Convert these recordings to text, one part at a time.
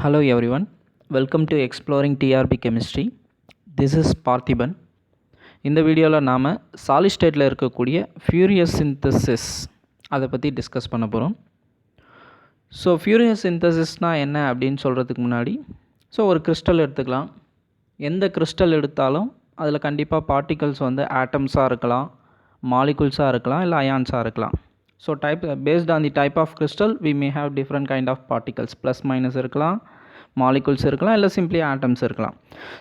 Hello everyone, welcome to Exploring TRB Chemistry. This is Parthiban. இந்த வீடியோவில் நாம் solid ஸ்டேட்டில் இருக்கக்கூடிய ஃபியூரியஸ் சிந்தசிஸ் அதை பற்றி டிஸ்கஸ் பண்ண போகிறோம். ஸோ ஃபியூரியஸ் சிந்தசிஸ்னால் என்ன அப்படின்னு சொல்கிறதுக்கு முன்னாடி ஒரு கிறிஸ்டல் எடுத்துக்கலாம். எந்த கிறிஸ்டல் எடுத்தாலும் அதில் கண்டிப்பாக பார்ட்டிகல்ஸ் ஆட்டம்ஸாக இருக்கலாம், மாலிகுல்ஸாக இருக்கலாம், இல்லை அயான்ஸாக இருக்கலாம். So based on the type of crystal we may have different kind of particles, plus minus இருக்கலாம், மாலிகுல்ஸ் இருக்கலாம், இல்லை சிம்பிளி ஆட்டம்ஸ் இருக்கலாம்.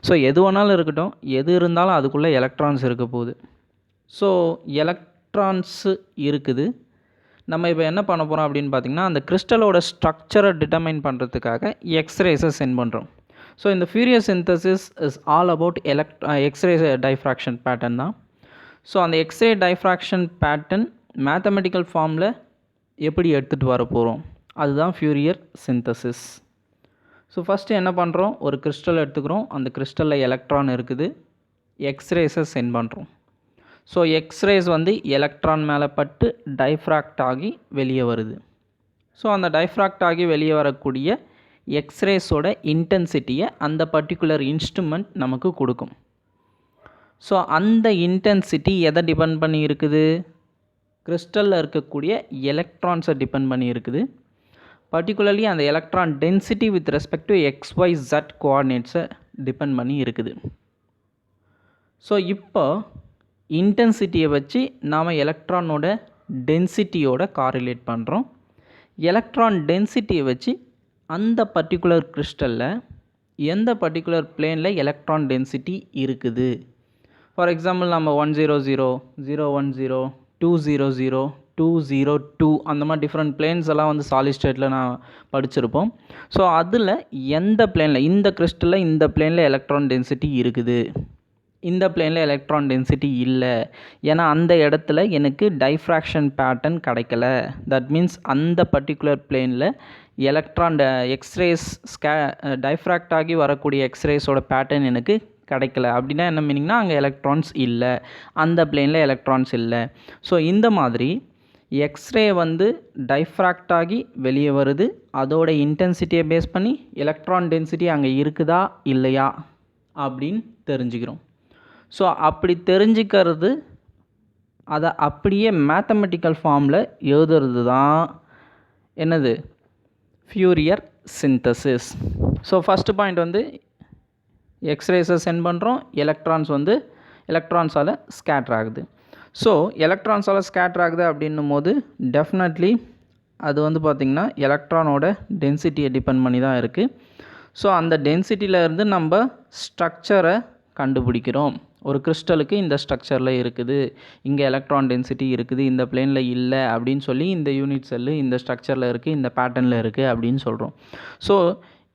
ஸோ எது வேணாலும் இருக்கட்டும், எது இருந்தாலும் அதுக்குள்ளே எலக்ட்ரான்ஸ் இருக்க போகுது. ஸோ எலக்ட்ரான்ஸு இருக்குது. நம்ம இப்போ என்ன பண்ண போகிறோம் அப்படின்னு பார்த்திங்கன்னா, அந்த கிறிஸ்டலோட ஸ்ட்ரக்சரை டிட்டர்மைன் பண்ணுறதுக்காக எக்ஸ்ரேஸை சென்ட் பண்ணுறோம். ஸோ இந்த Fourier synthesis is all about x-ray diffraction pattern தான். ஸோ அந்த எக்ஸ்ரே டைஃப்ராக்ஷன் பேட்டர்ன் மேத்தமெட்டிக்கல் ஃபார்மில் எப்படி எடுத்துகிட்டு வர போகிறோம், அதுதான் ஃபியூரியர் சிந்தசிஸ். ஸோ ஃபஸ்ட்டு என்ன பண்ணுறோம், ஒரு கிறிஸ்டல் எடுத்துக்கிறோம். அந்த கிறிஸ்டலில் எலக்ட்ரான் இருக்குது, எக்ஸ்ரேஸை சென்ட் பண்ணுறோம். ஸோ எக்ஸ்ரேஸ் எலக்ட்ரான் மேலே பட்டு டைஃப்ராக்ட் ஆகி வெளியே வருது. ஸோ அந்த டைஃப்ராக்ட் ஆகி வெளியே வரக்கூடிய எக்ஸ்ரேஸோட இன்டென்சிட்டியை அந்த பர்டிகுலர் இன்ஸ்ட்ருமெண்ட் நமக்கு கொடுக்கும். ஸோ அந்த இன்டென்சிட்டி எதை டிபெண்ட் பண்ணி இருக்குது, கிறிஸ்டலில் இருக்கக்கூடிய எலக்ட்ரான்ஸை டிபெண்ட் பண்ணி இருக்குது. பர்டிகுலர்லி அந்த electron density with respect to XYZ கோஆர்டினேட்ஸை டிபெண்ட் பண்ணி இருக்குது. ஸோ இப்போ இன்டென்சிட்டியை வச்சு நாம் எலக்ட்ரானோட டென்சிட்டியோட காரிலேட் பண்ணுறோம். எலக்ட்ரான் டென்சிட்டியை வச்சு அந்த பர்டிகுலர் கிறிஸ்டலில் எந்த பர்டிகுலர் பிளேனில் எலக்ட்ரான் டென்சிட்டி இருக்குது. ஃபார் எக்ஸாம்பிள் நம்ம 100, 010, 200, 202 அந்த மாதிரி டிஃப்ரெண்ட் பிளேன்ஸ் எல்லாம் சாலிட் ஸ்டேட்டில் நான் படிச்சிருப்போம். ஸோ அதில் எந்த பிளேனில், இந்த கிறிஸ்டலில் இந்த பிளேனில் எலக்ட்ரான் டென்சிட்டி இருக்குது, இந்த பிளேனில் எலக்ட்ரான் டென்சிட்டி இல்லை. ஏன்னா அந்த இடத்துல எனக்கு டைஃப்ராக்ஷன் பேட்டர்ன் கிடைக்கல. தட் மீன்ஸ் அந்த பர்டிகுலர் பிளேனில் எலக்ட்ரான் எக்ஸ்ரேஸ் டைஃப்ராக்ட் ஆகி வரக்கூடிய எக்ஸ்ரேஸோட பேட்டர்ன் எனக்கு கிடைக்கல. அப்படின்னா என்ன மீனிங்னா, அங்கே எலக்ட்ரான்ஸ் இல்லை, அந்த பிளேனில் எலக்ட்ரான்ஸ் இல்லை. ஸோ இந்த மாதிரி எக்ஸ்ரே டைஃப்ராக்ட் ஆகி வெளியே வருது. அதோட இன்டென்சிட்டியை பேஸ் பண்ணி எலக்ட்ரான் டென்சிட்டி அங்கே இருக்குதா இல்லையா அப்படின்னு தெரிஞ்சுக்கிறோம். ஸோ அப்படி தெரிஞ்சுக்கிறது, அதை அப்படியே மேத்தமெட்டிக்கல் ஃபார்மில் எழுதுறது தான் என்னது, Fourier synthesis. So first point எக்ஸ்ரேஸை சென்ட் பண்ணுறோம், எலக்ட்ரான்ஸால் ஸ்கேட்டர் ஆகுது. ஸோ எலக்ட்ரான்ஸால் ஸ்கேட்டர் ஆகுது அப்படின்னும் போது டெஃபினெட்லி அது பார்த்திங்கன்னா எலக்ட்ரானோட டென்சிட்டியை டிபெண்ட் பண்ணி தான் இருக்குது. ஸோ அந்த டென்சிட்டியிலேருந்து நம்ம ஸ்ட்ரக்சரை கண்டுபிடிக்கிறோம். ஒரு கிறிஸ்டலுக்கு இந்த ஸ்ட்ரக்சரில் இருக்குது, இங்கே எலக்ட்ரான் டென்சிட்டி இருக்குது, இந்த பிளேனில் இல்லை அப்படின்னு சொல்லி இந்த யூனிட் செல்லு இந்த ஸ்ட்ரக்சரில் இருக்குது, இந்த பேட்டர்னில் இருக்குது அப்படின்னு சொல்கிறோம். ஸோ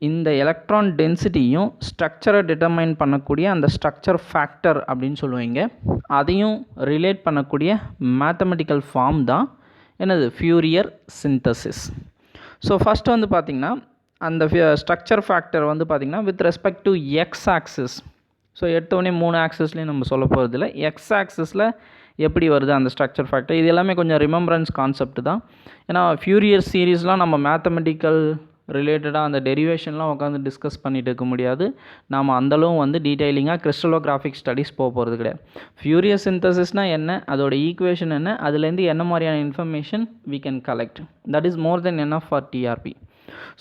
இந்த எலக்ட்ரான் டென்சிட்டியும் ஸ்ட்ரக்சரை டிட்டர்மைன் பண்ணக்கூடிய அந்த ஸ்ட்ரக்சர் ஃபேக்டர் அப்படின்னு சொல்லுவீங்க, அதையும் ரிலேட் பண்ணக்கூடிய மேத்தமெட்டிக்கல் ஃபார்ம் தான் என்னது, ஃபியூரியர் சிந்தசிஸ். ஸோ ஃபஸ்ட்டு பார்த்திங்கன்னா அந்த ஸ்ட்ரக்சர் ஃபேக்டர் பார்த்திங்கன்னா with respect to X axis. So எடுத்தோடனே 3 ஆக்சிஸ்லேயும் நம்ம சொல்ல போகிறதில்ல, எக்ஸ் ஆக்சிஸில் எப்படி வருது அந்த ஸ்ட்ரக்சர் ஃபேக்டர், இது எல்லாமே கொஞ்சம் ரிமெம்பரன்ஸ் கான்செப்ட் தான். ஏன்னா ஃபியூரியர் சீரீஸ்லாம் நம்ம மேத்தமெட்டிக்கல் ரிலேட்டடாக அந்த டெரிவேஷன்லாம் உட்காந்து டிஸ்கஸ் பண்ணிட்டு இருக்க முடியாது. நாம் அந்தளவும் டீட்டெயிலிங்காக கிறிஸ்டலோகிராஃபிக் ஸ்டடீஸ் போகிறது கிடையாது. ஃபியூரியர் சிந்தசிஸ்னால் என்ன, அதோட ஈக்குவேஷன் என்ன, அதுலேருந்து என்ன மாதிரியான information we can collect, that is more than enough for TRP.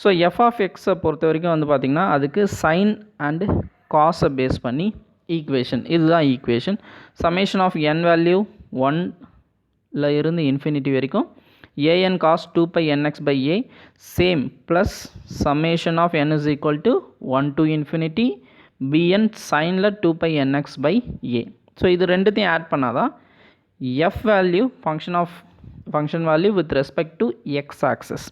So F of எக்ஸை பொறுத்த வரைக்கும் பார்த்திங்கன்னா அதுக்கு சைன் அண்டு காஸை பேஸ் பண்ணி ஈக்குவேஷன், இதுதான் equation. Summation of n value 1ல் இருந்து இன்ஃபினிட்டி வரைக்கும் an cos 2 pi nx by a same plus summation of n is equal to 1 to infinity bn sinல 2 pi nx by a. So இது ரெண்டுத்தையும் add பண்ணாதான் f value function value with respect to X access.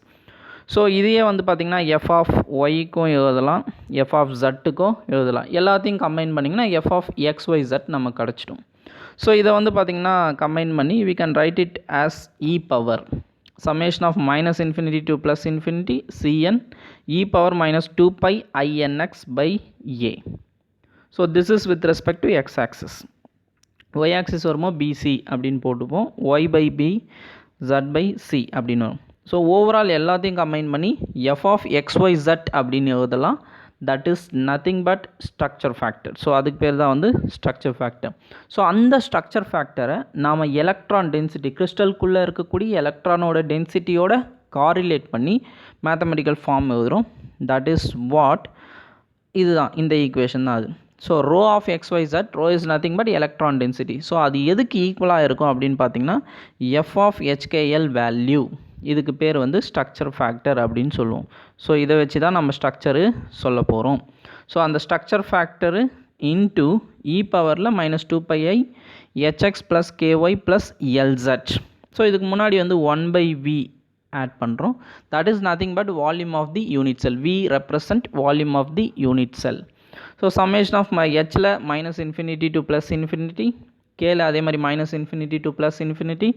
So இதையே பார்த்திங்கன்னா F of ஒய்க்கும் எழுதலாம், F of ஜட்டுக்கும் எழுதலாம். எல்லாத்தையும் combine பண்ணிங்கன்னா F of XYZ நமக்கு கிடச்சிடும். ஸோ இதை பார்த்திங்கன்னா கம்பைன் பண்ணி we can write it as e power summation of minus infinity to plus infinity cn e power minus 2 pi inx by a. So this is with respect to x axis. y axis வருமோ bc அப்படின்னு போட்டுப்போம், y by b z by c அப்படின்னு வரும். So overall எல்லாத்தையும் combine பண்ணி F of XYZ அப்படின்னு எழுதலாம். That is nothing but structure factor. So அதுக்கு பேர் தான் வந்து ஸ்ட்ரக்சர் ஃபேக்டர். ஸோ அந்த ஸ்ட்ரக்சர் ஃபேக்டரை நாம் எலக்ட்ரான் டென்சிட்டி, கிறிஸ்டலுக்குள்ளே இருக்கக்கூடிய எலக்ட்ரானோட டென்சிட்டியோட காரிலேட் பண்ணி மேத்தமெட்டிக்கல் ஃபார்ம் எழுதுகிறோம். தட் இஸ் வாட், இதுதான் இந்த ஈக்குவேஷன் தான் அது. So rho of XYZ, rho is nothing but electron density. So அது எதுக்கு ஈக்குவலாக இருக்கும் அப்படின்னு பார்த்தீங்கன்னா எஃப் ஆஃப் HKL வேல்யூ, இதுக்கு பேர் வந்து ஸ்ட்ரக்சர் ஃபேக்டர் அப்படின்னு சொல்லுவோம். ஸோ இதை வச்சு தான் நம்ம ஸ்ட்ரக்சரு சொல்ல போகிறோம். ஸோ அந்த ஸ்ட்ரக்சர் ஃபேக்டரு இன்ட்டு e பவரில் -2πi hx + ky + Lz. So இதுக்கு முன்னாடி வந்து 1/v ஆட் பண்ணுறோம். That is nothing but volume of the unit cell. v represent volume of the unit cell. So summation of ஹெச்சில் -∞ to +∞, கேல அதே மாதிரி -∞ to +∞,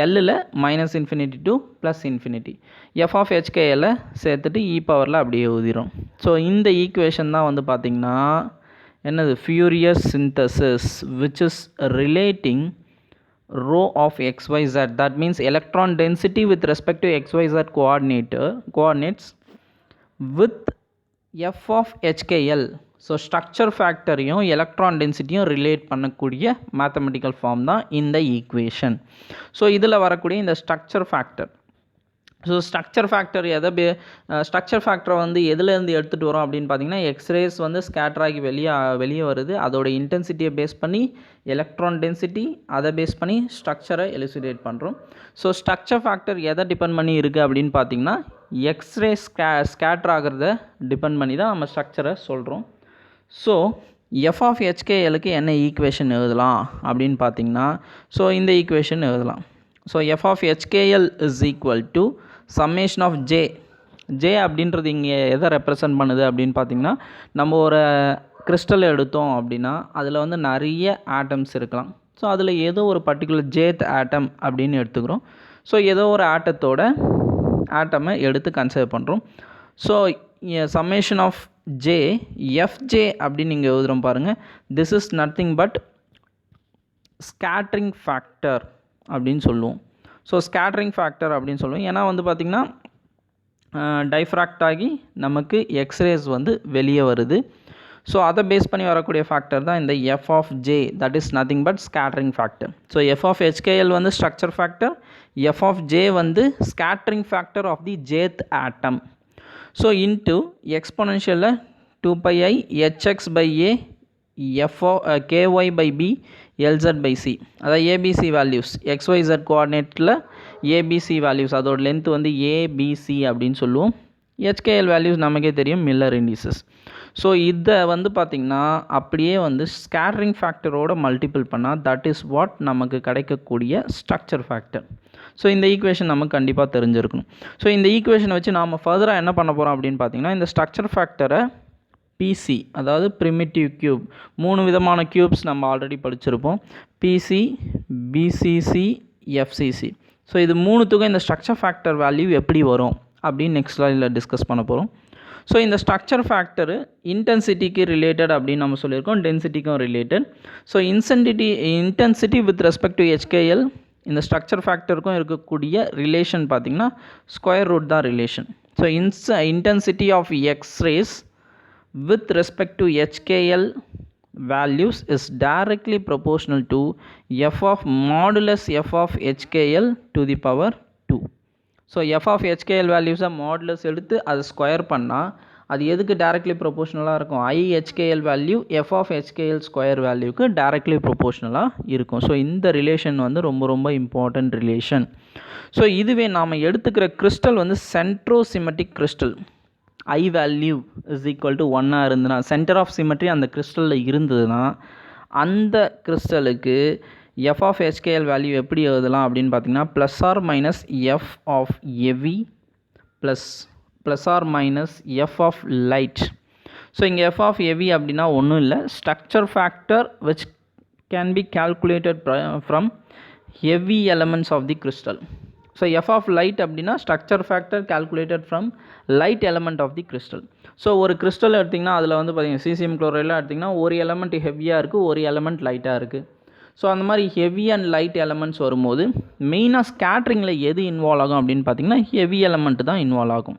எல்லில் -∞ to +∞. எஃப் ஆஃப் HKL சேர்த்துட்டு e பவரில் அப்படியே எழுதிடும். ஸோ இந்த ஈக்குவேஷன் தான் வந்து பார்த்திங்கன்னா என்னது, furious synthesis which is relating rho of XYZ, that means electron density with respect to XYZ coordinates with F of HKL. So structure ஃபேக்டரையும் எலக்ட்ரான் டென்சிட்டியும் ரிலேட் பண்ணக்கூடிய மேத்தமெட்டிக்கல் ஃபார்ம் தான் இந்த ஈக்குவேஷன். ஸோ இதில் வரக்கூடிய இந்த structure factor, so structure factor structure ஃபேக்டரை வந்து எதுலேருந்து எடுத்துகிட்டு வரோம் அப்படின்னு பார்த்தீங்கன்னா, எக்ஸ்ரேஸ் வந்து ஸ்கேட்டர் ஆகி வெளியே வருது, அதோட இன்டென்சிட்டியை பேஸ் பண்ணி எலக்ட்ரான் டென்சிட்டி, அதை பேஸ் பண்ணி ஸ்ட்ரக்சரை எலிசிடேட் பண்ணுறோம். ஸோ ஸ்ட்ரக்சர் ஃபேக்டர் எதை டிபெண்ட் பண்ணி இருக்குது அப்படின்னு பார்த்தீங்கன்னா, எக்ஸ்ரே ஸ்கேட்டர் ஆகிறத டிபெண்ட் பண்ணி தான் நம்ம ஸ்ட்ரக்சரை சொல்கிறோம். ஸோ எஃப் ஆஃப் HKLக்கு என்ன ஈக்குவேஷன் எழுதலாம் அப்படின்னு பார்த்தீங்கன்னா, ஸோ இந்த ஈக்குவேஷன் எழுதலாம். So F of HKL is equal to summation of J அப்படின்றது இங்கே எதை ரெப்ரசன்ட் பண்ணுது அப்படின்னு பார்த்தீங்கன்னா, நம்ம ஒரு கிறிஸ்டல் எடுத்தோம் அப்படின்னா அதில் வந்து நிறைய ஆட்டம்ஸ் இருக்கலாம். ஸோ அதில் ஏதோ ஒரு பர்டிகுலர் ஜேத் ஆட்டம் அப்படின்னு எடுத்துக்கிறோம். ஸோ ஏதோ ஒரு ஆட்டமை எடுத்து கன்சிடர் பண்ணுறோம். So summation of J, F J அப்படின்னு நீங்கள் எழுதுகிறோம் பாருங்கள். This is nothing but scattering factor அப்படின்னு சொல்லுவோம். ஸோ ஸ்கேட்ரிங் ஃபேக்டர் அப்படின்னு சொல்லுவோம். ஏன்னா வந்து பார்த்திங்கன்னா டைஃப்ராக்ட் ஆகி நமக்கு எக்ஸ்ரேஸ் வந்து வெளியே வருது. ஸோ அதை பேஸ் பண்ணி வரக்கூடிய ஃபேக்டர் தான் இந்த F of J, that is nothing but scattering factor. So F of HKL வந்து structure factor, F of J வந்து scattering factor of the jth atom. So into எக்ஸ்பொனென்ஷியலில் 2πi hx/a ky/b Lz/c, அதாவது ABC values, XYZ கோஆர்டினேட்டில் ABC values, அதோட length வந்து ABC அப்படின்னு சொல்லுவோம். HKL values நமக்கே தெரியும், மில்லர் இண்டிசஸ். ஸோ இதை வந்து பார்த்திங்கன்னா அப்படியே வந்து ஸ்கேட்டரிங் ஃபேக்டரோட மல்டிபிள் பண்ணால் தட் இஸ் வாட் நமக்கு கிடைக்கக்கூடிய ஸ்ட்ரக்சர் ஃபேக்டர். ஸோ இந்த ஈக்குவேஷன் நமக்கு கண்டிப்பாக தெரிஞ்சிருக்கணும். ஸோ இந்த ஈக்குவேஷனை வச்சு நாம் ஃபர்தராக என்ன பண்ண போகிறோம் அப்படின்னு பார்த்தீங்கன்னா, இந்த ஸ்ட்ரக்சர் ஃபேக்டரை பிசி, அதாவது ப்ரிமிட்டிவ் கியூப், 3 விதமான கியூப்ஸ் நம்ம ஆல்ரெடி படிச்சிருப்போம், பிசி, பிசிசி, எஃப்சிசி. ஸோ இது 3த்துக்கும் இந்த ஸ்ட்ரக்சர் ஃபேக்டர் வேல்யூ எப்படி வரும் அப்படின்னு நெக்ஸ்ட் ஸ்லைடில் டிஸ்கஸ் பண்ண போகிறோம். ஸோ இந்த ஸ்ட்ரக்சர் ஃபேக்டரு இன்டென்சிட்டிக்கு ரிலேட்டட் அப்படின்னு நம்ம சொல்லியிருக்கோம், டென்சிட்டிக்கும் related. So intensity with respect to HKL இந்த ஸ்ட்ரக்சர் ஃபேக்டருக்கும் இருக்கக்கூடிய ரிலேஷன் பார்த்திங்கன்னா ஸ்கொயர் ரூட் தான் relation. So intensity of X-rays with respect to HKL values is directly proportional to f of modulus f of HKL to the power 2. So f of HKL values modulus எடுத்து அது square பண்ணால் அது எதுக்கு directly ப்ரொபோஷனலாக இருக்கும், HKL value f of HKL square வேல்யூக்கு directly ப்ரொபோஷனலாக இருக்கும். ஸோ இந்த ரிலேஷன் வந்து ரொம்ப ரொம்ப இம்பார்ட்டன்ட் ரிலேஷன். ஸோ இதுவே நாம் எடுத்துக்கிற கிறிஸ்டல் வந்து centrosymmetric crystal, I value is equal to 1 இருந்ததுன்னா, சென்டர் ஆஃப் சிமெட்ரி அந்த கிறிஸ்டலில் இருந்ததுன்னா அந்த கிறிஸ்டலுக்கு எஃப் ஆஃப் HKL வேல்யூ எப்படி எழுதலாம் அப்படின்னு பார்த்தீங்கன்னா, plus or minus F of heavy plus or minus F of light. So இங்கே எஃப் ஆஃப் ஹெவி அப்படின்னா ஒன்றும் இல்லை, structure factor which can be calculated from heavy elements of the crystal. So F of light அப்படின்னா structure factor calculated from light element of the crystal. So ஒரு crystal எடுத்திங்கன்னா அதில் வந்து பார்த்தீங்கன்னா சீசியம் குளோரைடெலாம் எடுத்திங்கன்னா ஒரு எலமெண்ட் ஹெவியாக இருக்குது, ஒரு எலமெண்ட் லைட்டாக இருக்குது. ஸோ அந்த மாதிரி ஹெவி அண்ட் லைட் எலமெண்ட்ஸ் வரும்போது மெயினாக ஸ்கேட்ரிங்கில் எது இன்வால்வ் ஆகும் அப்படின்னு பார்த்தீங்கன்னா ஹெவி எலமெண்ட் தான் இன்வால்வ் ஆகும்.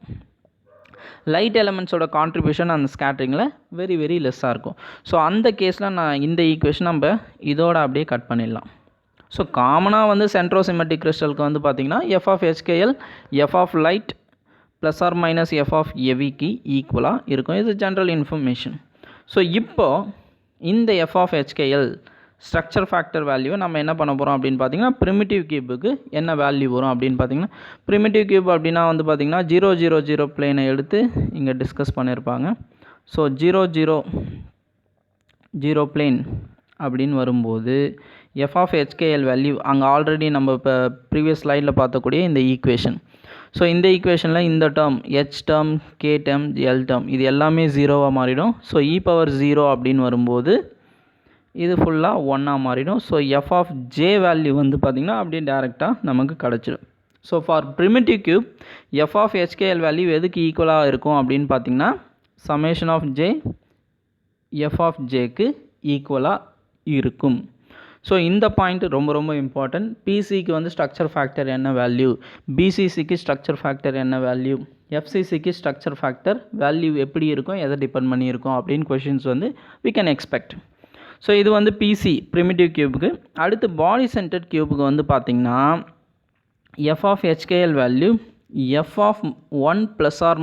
லைட் எலமெண்ட்ஸோட கான்ட்ரிபியூஷன் அந்த ஸ்கேட்ரிங்கில் வெரி வெரி லெஸ்ஸாக இருக்கும். ஸோ அந்த கேஸில் நான் இந்த ஈக்குவேஷன் நம்ம இதோட அப்படியே கட் பண்ணிடலாம். ஸோ காமனாக வந்து சென்ட்ரோசிமெட்ரிக் கிறிஸ்டலுக்கு வந்து பார்த்திங்கன்னா F of HKL F of light plus or minus F of ஹெவிக்கு ஈக்குவலாக இருக்கும். இது ஜென்ரல் இன்ஃபர்மேஷன். ஸோ இப்போது இந்த F of HKL structure factor வேல்யூவை நம்ம என்ன பண்ண போகிறோம் அப்படின்னு பார்த்தீங்கன்னா ப்ரிமிட்டிவ் கியூபுக்கு என்ன வேல்யூ வரும் அப்படின்னு பார்த்தீங்கன்னா ப்ரிமிட்டிவ் கியூப் அப்படின்னா வந்து பார்த்திங்கன்னா 0 0 0 பிளேனை எடுத்து இங்கே டிஸ்கஸ் பண்ணியிருப்பாங்க. ஸோ 0 0 0 பிளேன் அப்படின்னு வரும்போது எஃப் ஆஃப் ஹெச்கேஎல் வேல்யூ அங்கே ஆல்ரெடி நம்ம இப்போ ப்ரீவியஸ் ஸ்லைடில் பார்த்தக்கூடிய இந்த ஈக்குவேஷன். ஸோ இந்த ஈக்குவேஷனில் இந்த term H term K term L term இது எல்லாமே ஜீரோவாக மாறிடும். ஸோ e⁻0 அப்படின்னு வரும்போது இது ஃபுல்லாக 1ஆக மாறிடும். So F of J value வந்து பார்த்திங்கன்னா அப்படியே டேரெக்டாக நமக்கு கிடச்சிடும். So for primitive cube F of HKL value எதுக்கு ஈக்குவலாக இருக்கும் அப்படின்னு பார்த்திங்கன்னா summation of J F of ஜேக்கு ஈக்குவலாக இருக்கும். ஸோ இந்த பாயிண்ட் ரொம்ப ரொம்ப இம்பார்ட்டன்ட். பிசிக்கு வந்து ஸ்ட்ரக்சர் ஃபேக்டர் என்ன வேல்யூ, பிசிசிக்கு ஸ்ட்ரக்சர் ஃபேக்டர் என்ன வேல்யூ, எஃப்சிசிக்கு ஸ்ட்ரக்சர் ஃபேக்டர் வேல்யூ எப்படி இருக்கும், எதை டிபெண்ட் பண்ணியிருக்கும் அப்படின்னு கொஷின்ஸ் வந்து we can expect. ஸோ இது வந்து பிசி ப்ரிமிட்டிவ் கியூபுக்கு. அடுத்து பாடி சென்டர்ட் கியூபுக்கு வந்து பார்த்திங்கன்னா F of HKL value F of 1 plus or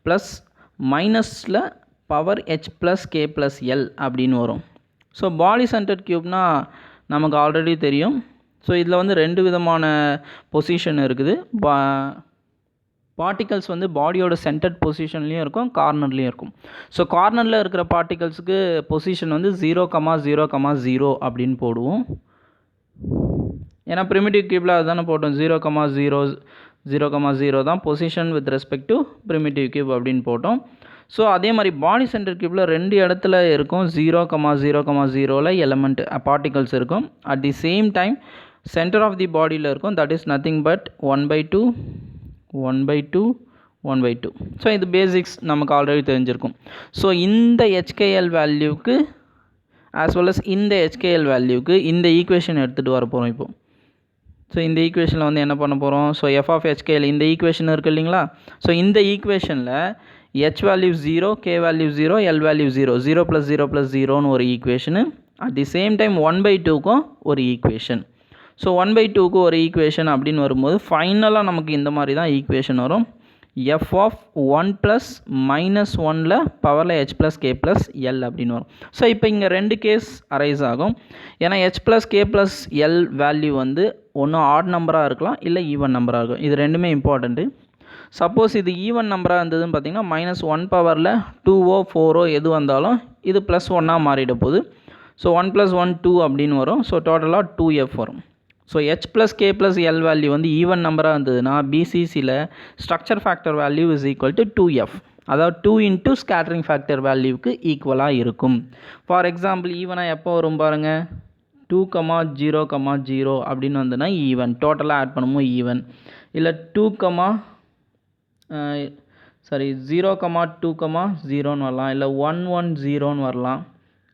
plus மைனஸில் power H plus K plus L அப்படின்னு வரும். ஸோ பாடி சென்டர்ட் கியூப்னால் நமக்கு ஆல்ரெடி தெரியும். ஸோ இதில் வந்து 2 விதமான பொசிஷன் இருக்குது. பார்ட்டிகல்ஸ் வந்து பாடியோட சென்டர்ட் பொசிஷன்லேயும் இருக்கும், கார்னர்லேயும் இருக்கும். ஸோ கார்னரில் இருக்கிற பார்ட்டிகல்ஸுக்கு பொசிஷன் வந்து 0, 0, 0 அப்படின்னு போடுவோம். ஏன்னா ப்ரிமிட்டிவ் கியூப்பில் அதுதானே போட்டோம், 0, 0, 0, 0 தான் position with respect to primitive cube அப்படின்னு போட்டோம். ஸோ அதே மாதிரி பாடி சென்டர் கியூப்பில் 2 இடத்துல இருக்கும், 0, 0, 0ல் எலமெண்ட் பார்ட்டிகல்ஸ் இருக்கும். At the same time centre of the பாடியில் இருக்கும். That is nothing but 1/2 1/2 1/2. So இது பேசிக்ஸ் நமக்கு ஆல்ரெடி தெரிஞ்சிருக்கும். ஸோ இந்த ஹெச்கேஎல் வேல்யூக்கு ஆஸ் வெல் அஸ் இந்த ஹெச்கேஎல் வேல்யூக்கு இந்த ஈக்குவேஷன் எடுத்துகிட்டு வர போகிறோம் இப்போது. ஸோ இந்த ஈக்குவேஷனில் வந்து என்ன பண்ண போகிறோம், ஸோ எஃப் ஆஃப் ஹெச்கேஎல் இந்த ஈக்குவேஷன் இருக்குது இல்லைங்களா. ஸோ இந்த ஈக்குவேஷனில் h value 0, k value 0, l value 0, 0 + 0 + 0ன்னு ஒரு equation. At the same time 1/2க்கும் ஒரு ஈக்குவேஷன். ஸோ 1/2க்கு ஒரு ஈக்குவேஷன் அப்படின்னு வரும்போது ஃபைனலாக நமக்கு இந்த மாதிரி தான் ஈக்குவேஷன் வரும். எஃப் ஆஃப் 1 ப்ளஸ் மைனஸ் 1ல் பவரில் h plus K plus L அப்படின்னு வரும். ஸோ இப்போ இங்கே 2 கேஸ் அரைஸ் ஆகும். ஏன்னா h plus K plus L value வந்து ஒன்று ஆட் நம்பராக இருக்கலாம், இல்லை ஈவன் நம்பராக இருக்கும். இது ரெண்டுமே இம்பார்ட்டண்ட்டு. சப்போஸ் இது ஈவன் நம்பராக இருந்ததுன்னு பார்த்தீங்கன்னா -1 பவரில் 2ஓ 4ஓ எது வந்தாலும் இது +1ஆக மாறிட போகுது. ஸோ 1 + 1 2 அப்படின்னு வரும். ஸோ டோட்டலாக 2f வரும். So h plus K plus L value வந்து ஈவன் நம்பராக இருந்ததுன்னா பிசிசியில் structure factor value is equal to 2f, அதாவது 2 இன்ட்டு ஸ்கேட்டரிங் ஃபேக்டர் வேல்யூவுக்கு ஈக்குவலாக இருக்கும். ஃபார் எக்ஸாம்பிள் ஈவனாக எப்போ வரும் பாருங்கள், 2, 0, 0 அப்படின்னு வந்துன்னா ஈவன், டோட்டலாக ஆட் பண்ணும்போது ஈவன். இல்லை 0, 2, 0ன்னு வரலாம், இல்லை 1, 1, 0ன்னு வரலாம்,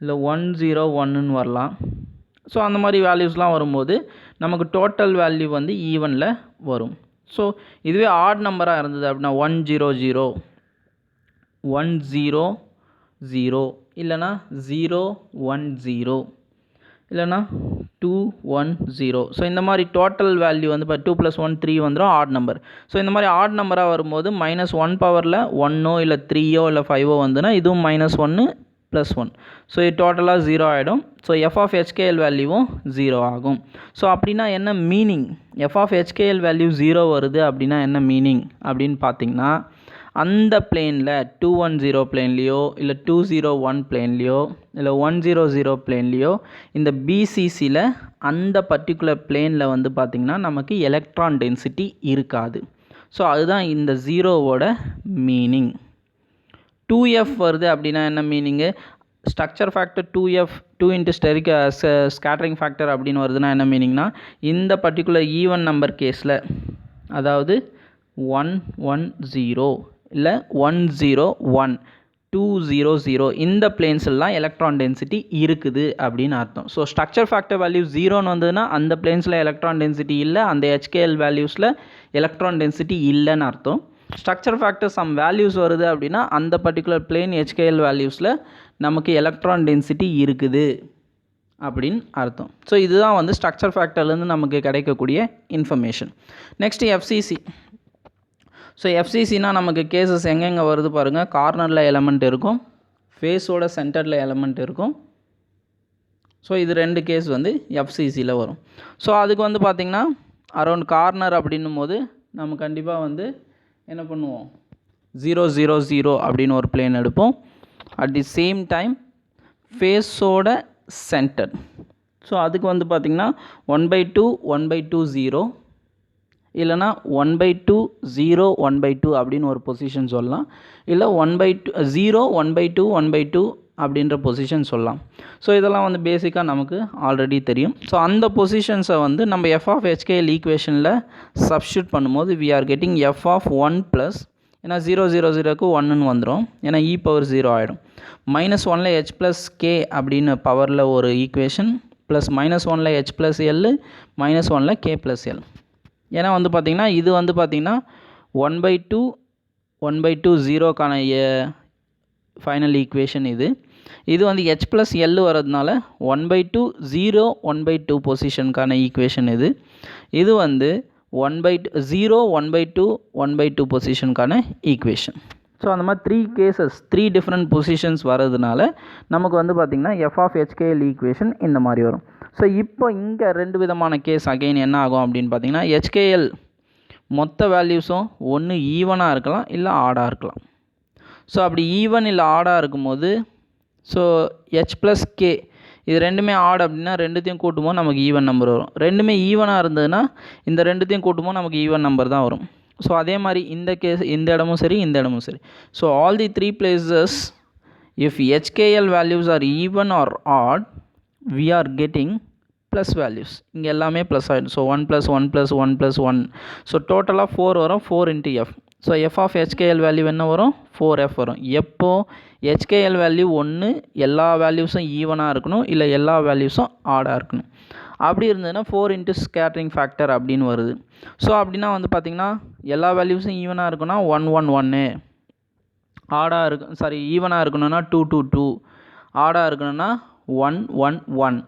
இல்லை 1, 0, 1ன்னு வரலாம். ஸோ அந்த மாதிரி வேல்யூஸ்லாம் வரும்போது நமக்கு டோட்டல் வேல்யூ வந்து ஈவனில் வரும். ஸோ இதுவே ஆட் நம்பராக இருந்தது அப்படின்னா 1, 0, 0, 1, 0, 0, இல்லைனா 0, 1, 0, இல்லைனா 2, 1, 0. ஸோ இந்த மாதிரி டோட்டல் வேல்யூ வந்து இப்போ 2 + 1 3 வந்துடும் ஆட் நம்பர். ஸோ இந்த மாதிரி ஆட் நம்பராக வரும்போது -1 பவரில் 1ஓ இல்லை 3ஓ இல்லை 5ஓ வந்துன்னா இதுவும் -1 + 1. ஸோ இது டோட்டலாக 0 ஆகிடும். ஸோ எஃப் ஆஃப் ஹெச்கேஎல் வேல்யூவும் 0 ஆகும். ஸோ அப்படின்னா என்ன meaning, F of HKL value 0 வருது அப்படின்னா என்ன மீனிங் அப்படின்னு பார்த்தீங்கன்னா அந்த பிளேனில் 210 பிளேன்லேயோ இல்லை 201 பிளேன்லேயோ இல்லை 100 பிளேன்லேயோ இந்த பிசிசியில் அந்த பர்டிகுலர் பிளேனில் வந்து பார்த்திங்கன்னா நமக்கு எலக்ட்ரான் டென்சிட்டி இருக்காது. ஸோ அதுதான் இந்த 0வோட மீனிங். 2f வருது அப்படின்னா என்ன meaning, structure factor 2f 2 into scattering factor அப்படின்னு வருதுன்னா என்ன மீனிங்னா இந்த பர்டிகுலர் ஈவன் நம்பர் கேஸில், அதாவது 1, 1, 0 இல்லை 1, 0, 1 200 இந்த பிளேன்ஸ்லாம் எலக்ட்ரான் டென்சிட்டி இருக்குது அப்படின்னு அர்த்தம். ஸோ ஸ்ட்ரக்சர் ஃபேக்டர் வேல்யூ 0ன்னு வந்ததுன்னா அந்த பிளேன்ஸில் எலக்ட்ரான் டென்சிட்டி இல்லை, அந்த HKL வேல்யூஸில் எலக்ட்ரான் டென்சிட்டி இல்லைன்னு அர்த்தம். ஸ்ட்ரக்சர் ஃபேக்டர் சம் வேல்யூஸ் வருது அப்படின்னா அந்த பர்டிகுலர் பிளேன் HKL வேல்யூஸில் நமக்கு எலக்ட்ரான் டென்சிட்டி இருக்குது அப்படின்னு அர்த்தம். ஸோ இதுதான் வந்து ஸ்ட்ரக்சர் ஃபேக்டர்லேருந்து நமக்கு கிடைக்கக்கூடிய இன்ஃபர்மேஷன். Next FCC. ஸோ FCCனால் நமக்கு கேசஸ் எங்கெங்கே வருது பாருங்கள். கார்னரில் எலமெண்ட் இருக்கும், ஃபேஸோட சென்டரில் எலமெண்ட் இருக்கும். ஸோ இது 2 கேஸ் வந்து FCCயில் வரும். ஸோ அதுக்கு வந்து பார்த்திங்கன்னா அரௌண்ட் கார்னர் அப்படின்னும் போது நம்ம கண்டிப்பாக வந்து என்ன பண்ணுவோம், 0 0 0 அப்படின்னு ஒரு பிளேன் எடுப்போம். அட் தி சேம் டைம் ஃபேஸோட சென்டர். ஸோ அதுக்கு வந்து பார்த்திங்கன்னா 1/2 1/2 0 இல்லைனா 1/2 0 1/2 அப்படின்னு ஒரு பொசிஷன் சொல்லலாம். இல்லை 1/2 0 1/2 1/2 அப்படின்ற பொசிஷன் சொல்லலாம். ஸோ இதெல்லாம் வந்து பேசிக்காக நமக்கு ஆல்ரெடி தெரியும். ஸோ அந்த பொசிஷன்ஸை வந்து நம்ம f of HKL ஈக்குவேஷனில் சப்ஸ்டியூட் பண்ணும்போது we are getting f of 1 plus, ஏன்னா 0 0 0க்கு 1ன்னு வந்துடும், ஏன்னா e⁻0 ஆகிடும். -1ல் h ப்ளஸ் k அப்படின்னு பவரில் ஒரு ஈக்குவேஷன், ப்ளஸ் -1ல் h ப்ளஸ் l, -1ல் k ப்ளஸ் l. ஏன்னா வந்து பார்த்திங்கன்னா இது வந்து பார்த்திங்கன்னா 1/2 1/2 0க்கான ஃபைனல் ஈக்குவேஷன் இது வந்து h ப்ளஸ் l வரதுனால 1/2 0 1/2 பொசிஷனுக்கான ஈக்குவேஷன் இது வந்து 0 1/2 1/2 பொசிஷனுக்கான ஈக்குவேஷன். ஸோ அந்த மாதிரி 3 கேசஸ் 3 டிஃப்ரெண்ட் பொசிஷன்ஸ் வரதுனால நமக்கு வந்து பார்த்திங்கன்னா f of HKL ஈக்குவேஷன் இந்த மாதிரி வரும். ஸோ இப்போ இங்கே 2 விதமான கேஸ் அகைன் என்ன ஆகும் அப்படின்னு பார்த்தீங்கன்னா HKL மொத்த வேல்யூஸும் ஒன்று ஈவனாக இருக்கலாம் இல்லை ஆடாக இருக்கலாம். ஸோ அப்படி ஈவன் இல்லை ஆடாக இருக்கும்போது ஸோ h ப்ளஸ் k இது ரெண்டுமே ஆட் அப்படின்னா ரெண்டுத்தையும் கூட்டும்போது நமக்கு ஈவன் நம்பர் வரும். ரெண்டுமே ஈவனாக இருந்ததுன்னா இந்த ரெண்டுத்தையும் கூட்டும்போது நமக்கு ஈவன் நம்பர் தான் வரும். ஸோ அதே மாதிரி இந்த கேஸ் இந்த இடமும் சரி இந்த இடமும் சரி. So all the 3 places if HKL values are even or odd we are getting plus values. இங்கே எல்லாமே ப்ளஸ் ஆகிடும். ஸோ 1 + 1 + 1 + 1. ஸோ டோட்டலாக 4 வரும், 4 × f. So f of HKL value என்ன வரும், 4f வரும். எப்போ HKL வேல்யூ ஒன்று எல்லா வேல்யூஸும் ஈவனாக இருக்கணும், இல்லை எல்லா வேல்யூஸும் ஆடாக இருக்கணும். அப்படி இருந்ததுன்னா 4 × ஸ்கேட்டரிங் ஃபேக்டர் அப்படின்னு வருது. ஸோ அப்படின்னா வந்து பார்த்திங்கன்னா எல்லா வேல்யூஸும் ஈவனாக இருக்குன்னா 1 1 1, ஆடாக இருக்கு ஈவனாக இருக்கணும்னா 2 2 2, ஆடாக இருக்கணும்னா 1 1 1.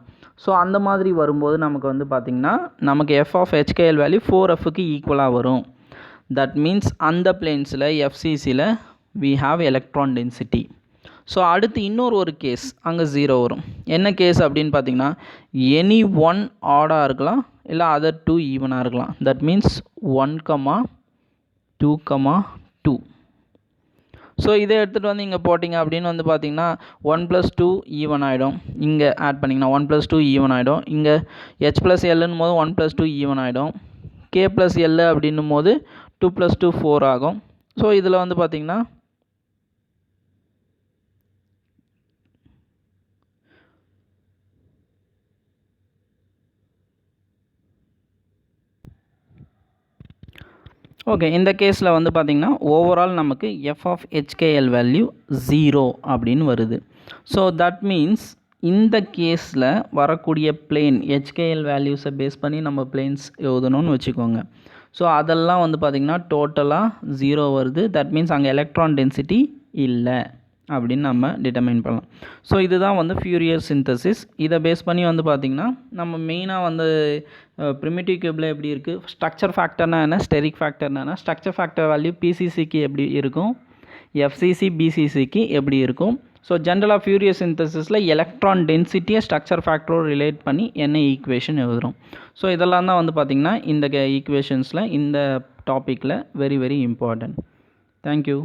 ஸோ அந்த மாதிரி வரும்போது நமக்கு வந்து பார்த்திங்கன்னா நமக்கு f of HKL வேல்யூ 4fக்கு ஈக்குவலாக வரும். தட் மீன்ஸ் அந்த பிளேன்ஸில் FCCயில் we have electron density. So அடுத்து இன்னொரு ஒரு கேஸ் அங்கே 0 வரும். என்ன கேஸ் அப்படின்னு பார்த்தீங்கன்னா எனி 1 ஆடாக இருக்கலாம், இல்லை அதர் 2 ஈவனாக இருக்கலாம். That means 1, 2, 2. ஸோ இதை எடுத்துகிட்டு வந்து இங்கே போட்டிங்க அப்படின்னு வந்து பார்த்திங்கன்னா 1 + 2 ஈவன் ஆகிடும். இங்கே ஆட் பண்ணிங்கன்னா 1 + 2 ஈவன் ஆகிடும். இங்கே h + lன்னும் போது 1 + 2 ஈவன் ஆகிடும். k + l அப்படின்னும் போது 2 + 2 4 ஆகும். ஸோ இதில் வந்து பார்த்திங்கன்னா ஓகே, இந்த கேஸில் வந்து பார்த்திங்கன்னா ஓவரால் நமக்கு f of HKL வேல்யூ 0 அப்படின்னு வருது. ஸோ தட் மீன்ஸ் இந்த கேஸில் வரக்கூடிய பிளேன் HKL வேல்யூஸை பேஸ் பண்ணி நம்ம பிளேன்ஸ் எழுதணும்னு வச்சுக்கோங்க. ஸோ அதெல்லாம் வந்து பார்த்திங்கன்னா டோட்டலாக 0 வருது. தட் மீன்ஸ் அங்கே எலக்ட்ரான் டென்சிட்டி இல்லை அப்படின்னு நம்ம டிட்டர்மைன் பண்ணலாம். ஸோ இதுதான் வந்து ஃபியூரியர் சிந்தசிஸ். இதை பேஸ் பண்ணி வந்து பார்த்திங்கன்னா நம்ம மெயினாக வந்து ப்ரிமிட்டிவ் கியூபில் எப்படி இருக்குது, ஸ்ட்ரக்சர் ஃபேக்டர்னா என்ன, ஸ்டெரிக் ஃபேக்டர்னா என்ன, ஸ்ட்ரக்சர் ஃபேக்டர் வேல்யூ PCCக்கு எப்படி இருக்கும், FCC BCCக்கு எப்படி இருக்கும். ஸோ ஜென்ரலாக ஃபியூரியர் சிந்தசிஸில் எலக்ட்ரான் டென்சிட்டியை ஸ்ட்ரக்சர் ஃபேக்டரோடு ரிலேட் பண்ணி என்ன ஈக்குவேஷன் எழுதுகிறோம். ஸோ இதெல்லாம் தான் வந்து பார்த்திங்கன்னா இந்த ஈக்குவேஷன்ஸில் இந்த டாப்பிக்கில் வெரி வெரி இம்பார்ட்டன்ட். தேங்க்யூ.